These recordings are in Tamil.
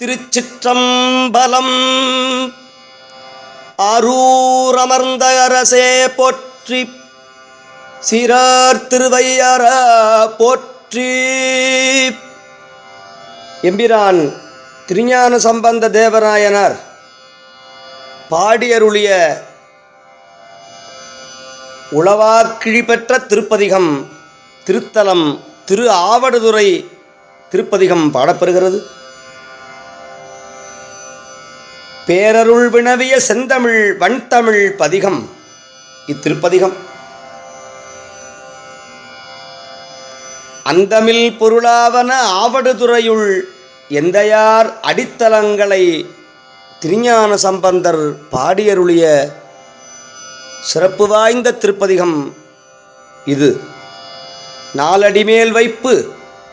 திருச்சிற்றம்பலம். அரூர் அமர்ந்த அரசே போற்றி, சிறார் திருவையர போற்றி. எம்பிரான் திருஞான சம்பந்த தேவராயனார் பாடியருளிய உளவாக்கிழி பெற்ற திருப்பதிகம் திருத்தலம் திரு ஆவடுதுறை திருப்பதிகம் பாடப்பெறுகிறது. பேரருள் வினவிய செந்தமிழ் வண்தமிழ் பதிகம் இத்திருப்பதிகம். அந்தமில் பொருளாவன ஆவடுதுறையுள் எந்தையார் அடித்தலங்களை திருஞான சம்பந்தர் பாடியருளிய சிறப்பு வாய்ந்த திருப்பதிகம் இது. நாலடிமேல் வைப்பு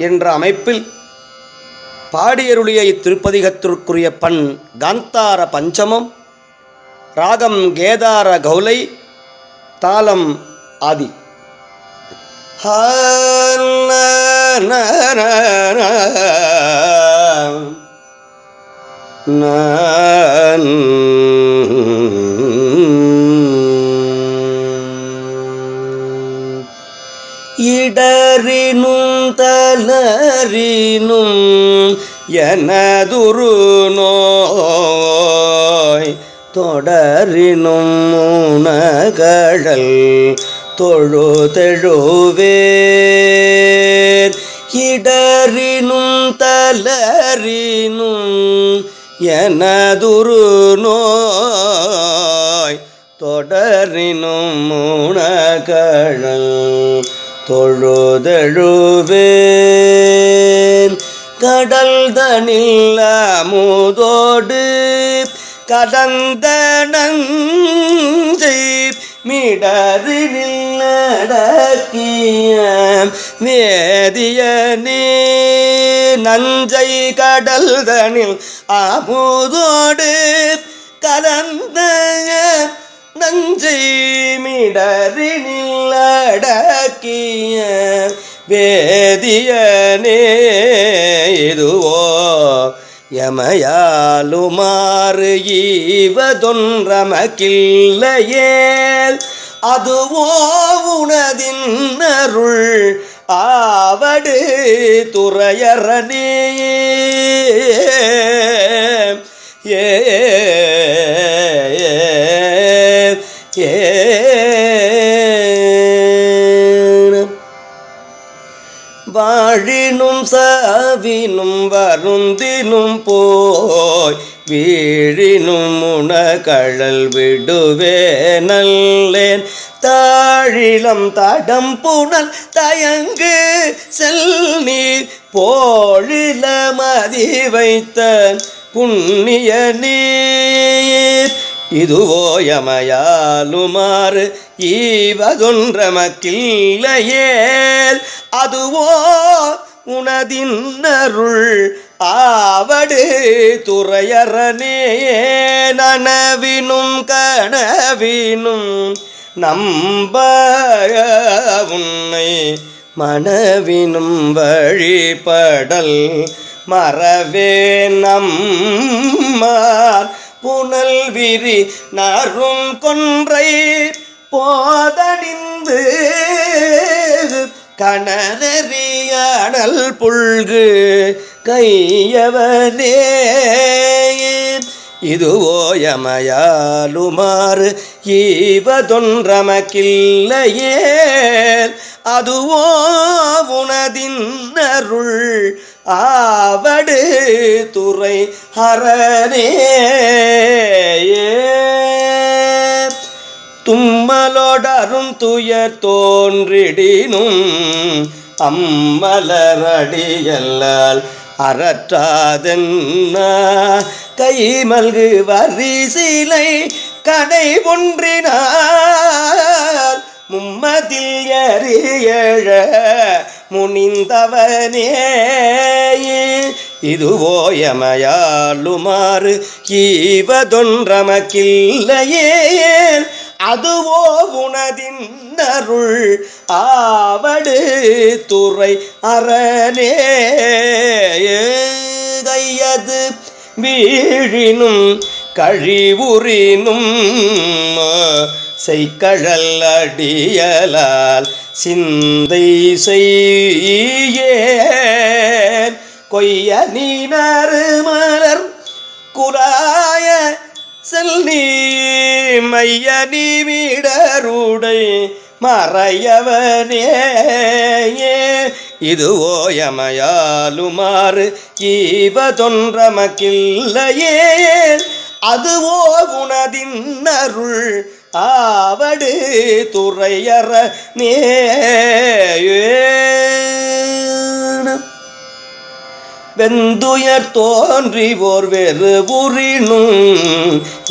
என்ற அமைப்பில் பாடியருளிய இத்திருப்பதிகத்திற்குரிய பண் காந்தார பஞ்சமம், ராகம் கேதார கௌலை, தாளம் ஆதி. இடறினும் தளரினும் எனதுரு நோய் தொடரினும் உணகழல் தொழுதெழுவேர். இடறினும் தளரினும் எனதுரு நோய் தொடரினும் உணகழல் தொழுதெழுவேன். கடல் தனில் அமுதோடு கடந்த நஞ்சை மிடரினில் நடக்கிய வேதியனே. நஞ்சை கடல் தனில் அமுதோடு கலந்த நஞ்சை மிடரினில் அடக்கிய வேதியனே. இதுவோ எமையாலுமாறு ஈவதொன்றமக்கில்லையேல் அதுவோ உனதின் அருள் ஆவடு துறையரணே. ஏ வாழினும் சாவினும் வருந்தினும் போய் வீழினும் உணகழல் விடுவே நல்லேன். தாழிலம் தடம் புனல் தயங்கு செல் நீர் போழில மதி வைத்த புண்ணிய நீர். இதுவோ எமையாலுமாறு ஈவதொன்றமக்கில்லையேல் அதுவோ உனதின் அருள் ஆவடு துறையரணே. நனவினும் கனவினும் நம்ப உன்னை மனவினும் வழிபடல் மறவே நம்மார் புனல் விரி நறும் கொன்றை போதணிந்து கணறியாடல் புல்கு கையவனே. இதுவோ எமையாலுமாறு ஈவதொன்றமக்கில்லையேல் அதுவோ உனதின் அருள் ஆவடு துறை அரணே. தும்மலோடரும் துயர் தோன்றிடினும் அம்மலரடியல்லால் அறற்றாதென்ன கைமல்கு வரிசிலை கடை ஒன்றினால் மும்மதில் எறியழ முனிந்தவனே. இதுவோ எமையாலுமாறு ஈவதொன்றமக்கில்லையேல் அதுவோ உனதின் அருள் ஆவடு துறை அரணே. கை கையது வீழினும் கழிவுறினும் செய்கழல் அடியலால் சிந்தை செய்யேன் கொய்ய நீனரு மலர் குலாய செல்நீ மைய நீமிடருடை மறையவனே இதுவோ எமையாலுமாறு ஈவதொன்றமக்கில்லையே அதுவோ குணதின் அருள் ஆவடு துறையற நே வெந்துயர் தோன்றிவோர் வெறு புரினும்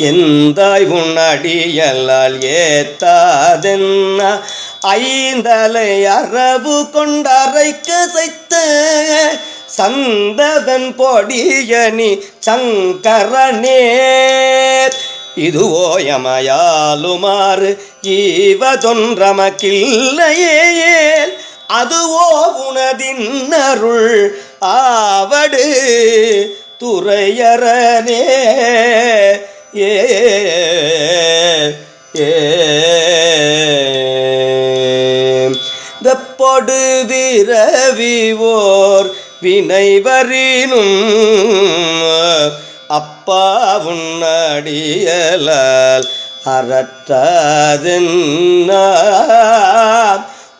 எந்தாய் உன்னடியலால் ஏத்தாதென்ன ஐந்தலை அரபு கொண்டரைக்க செய்த சந்தவன் பொடியனி சங்கரனே இதுவோ எமையாலுமாறு ஈவதொன்றமக்கில்லையே அதுவோ உனதின் அருள் ஆவடு துறையறனே வெப்பொடு விரவிவோர் வினைவரினும் அப்பா உன்னடியலால் அறற்றாதென்ன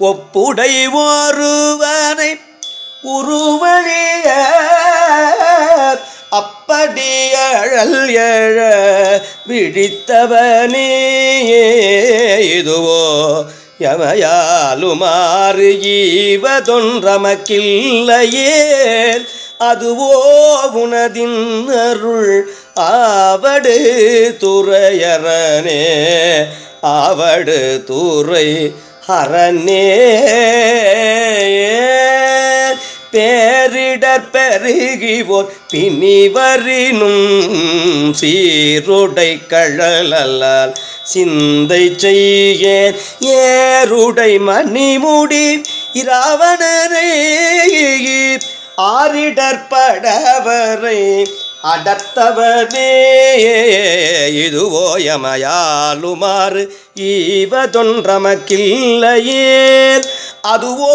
ஒப்புடை ஒருவனை உருவழிய அப்படி அழல் எழ விழித்தவனே இதுவோ எமையாலுமாறு ஈவதொன்றமக்கில்லையே அதுவோ உனதின் அருள் ஆவடு துறையறனே ஆவடு துறை அரணே பேரிடர் பெருகிவோர் பிணிவரினும் சீருடை கழலால் சிந்தை செய்யேன் ஏருடை மணிமுடி இராவணரே ஆரிடற்படவரை அடர்த்தவனே இதுவோ எமையாலுமாறு ஈவதொன்றமக்கில்லையே அதுவோ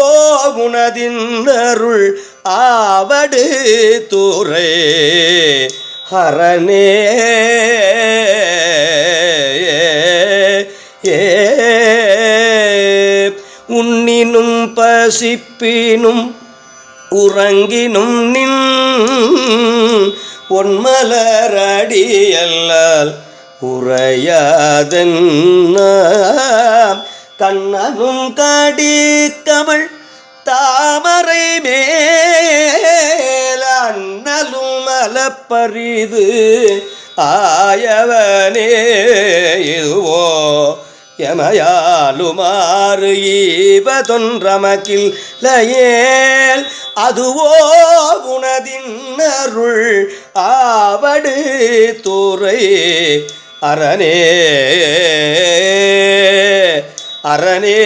குணதின் அருள் ஆவடு துறை ஹரணே உண்ணினும் பசிப்பினும் உறங்கினும் நின் பொன்மலரடியல்லால் உரையாதென்ன கண்ணனும் கடிக்கமள் தாமரை மேல் அண்ணலும் அலப்பரிது ஆயவனே இதுவோ எமையாலுமாறு ஈவதொன்றமக்கில்லையேல் அதுவோ குணதின் அருள் ஆவடு துறை அரணே அரணே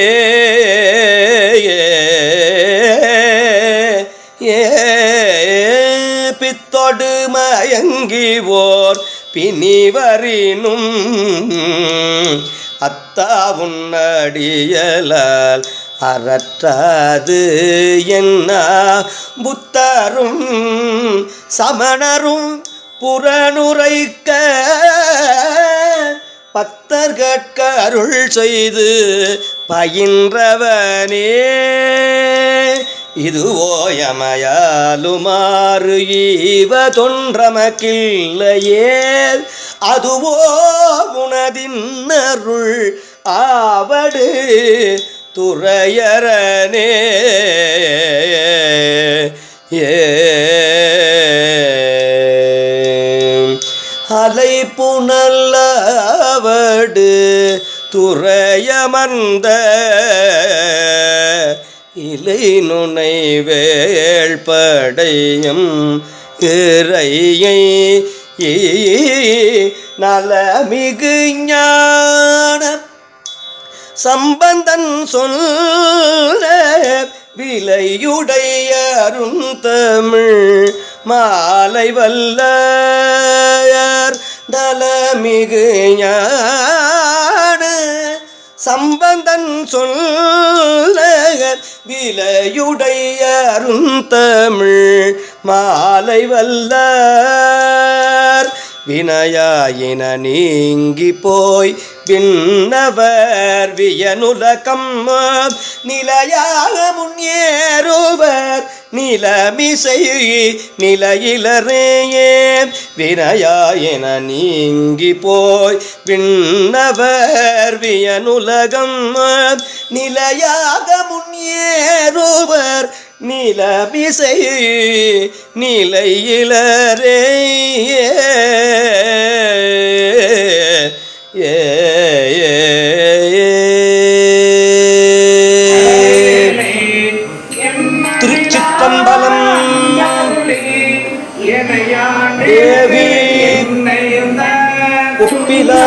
பித்தொடு மயங்கிவோர் பிணிவரினும் அத்தா உன்னடியலால் அறற்றாது என்ன புத்தரும் சமணரும் புறனுரைக்க பத்தர்கட்க அருள் செய்து பயின்றவனே இதுவோ எமையாலுமாறு ஈவதொன்றமக்கில்லையே அதுவோ குணதின் அருள் ஆவடு துறையறனே அலை புனல்லவடு துறையமர்ந்த இலை நுனை வேள்படையும் இறையை நலமிகு ஞான சம்பந்தன் சொல்ல விலையுடைய அருந்தமிழ் மாலை வல்லார் தலமிகு ஞான சம்பந்தன் சொல்ல விலையுடைய அருந்தமிழ் மாலை வல்லார் வினயாயின நீங்கி போய் விண்ணவர் வியனுலகம் நிலையாக முன்னேறுவர் நிலமிசை நிலையிலரேயே வினயாயின நீங்கி போய் விண்ணவர் வியனுலகம் நிலையாக முன்னேறுவர் நிலமிசை நிலையிலரே திருச்சிற்றம்பலம். தேவி ஒப்பிலா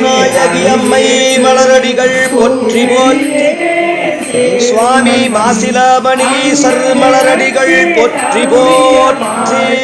நாயகி அம்மை மலரடிகள் போற்றி போற்றி. சுவாமி மாசிலாமணி சர்மலரடிகள் போற்றி போற்றி.